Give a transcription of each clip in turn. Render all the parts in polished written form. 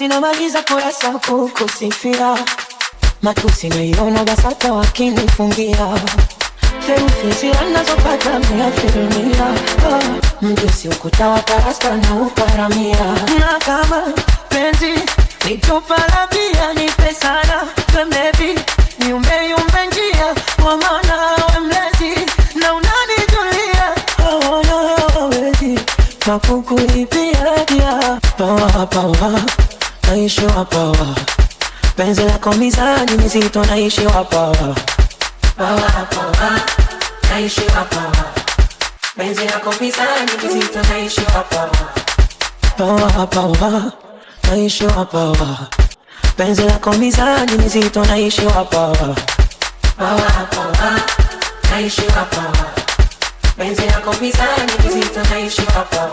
sinamaliza kurasa kukusifia, matusi naiona BASATA wakinifungia, theruthi zinazopata mia filmia, mjusi ukuta wa parasta na uparamia. Na kama penzi nitopalabia nipe sana baby, niumbe njia kwa maana we mlezi na unanitulia, hawana hawezi makukuipia dia. Pawa naishi wa pawa, penzi lako mizani mizito naishi wa pawa. Pawa naishi wa pawa, penzi lako mizani mizito naishi wa pawa. Pawa naishi wa pawa, penzi lako mizani mizito naishi wa pawa. Pawa naishi wa pawa, penzi lako mizani mizito naishi wa pawa.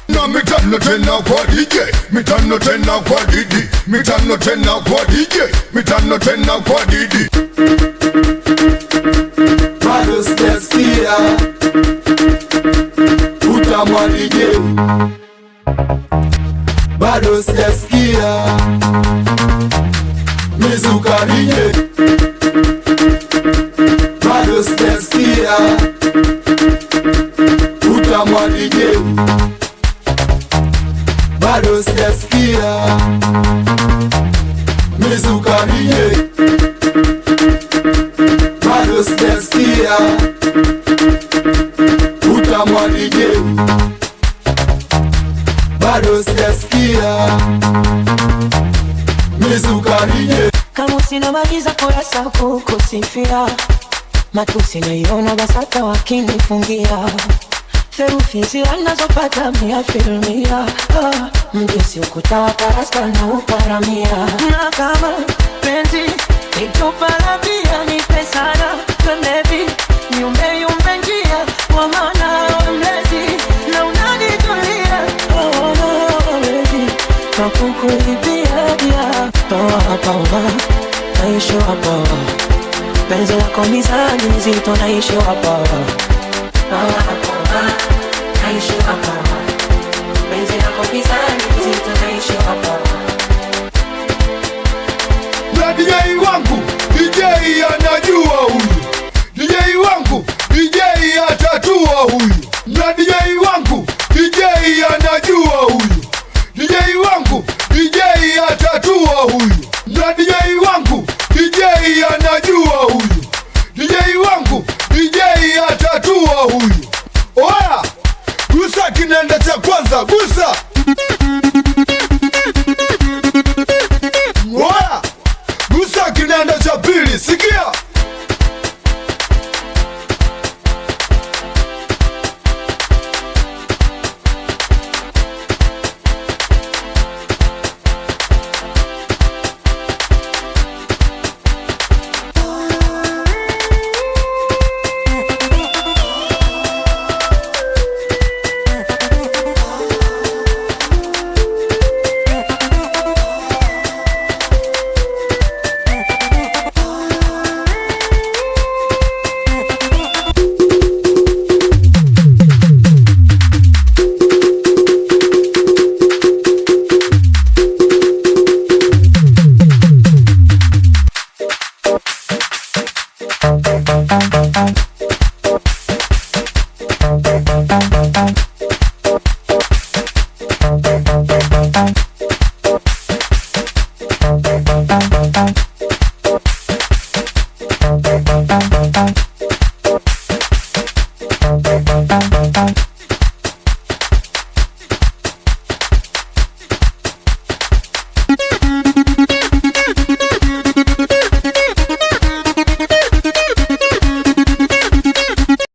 Na mitano tena kwa DJ, mitano tena kwa Didi, mitano tena kwa DJ, mitano tena kwa Didi. Bado sijasikia utamwa DJ, bado sijasikia mizuka DJ, bado sijasikia utamwa DJ, bado sijasikia mizuka DJ, bado sijasikia utamwa DJ, bado sijasikia mizuka DJ. Kama sinamaliza kurasa kukusifia, matusi naiona BASATA wakinifungia, theruthi zinazopata mia filmia, mjusi ukuta wa parasta na uparamia. Na kama penzi nitopalabia nipe sana baby, niumbe njia kwa maana we mlezi na unanitulia, hawana hawezi makukuipia dia. Pawa naishi wa pawa, penzi lako mizani mizito naishi wa pawa. Pawa naishi wa pawa, penzi lako mizani mizito naishi wa pawa. Na DJ wangu, DJ anajua huyu, DJ wangu, DJ atatua huyu. Na DJ wangu, DJ anajua huyu, DJ wangu, DJ atatua huyu. Na DJ wangu, DJ anajua huyu, DJ wangu, DJ atatua huyu. Oya, gusa kinanda cha kwanza, gusa. Oya, gusa kinanda cha pili, sikia. Bye.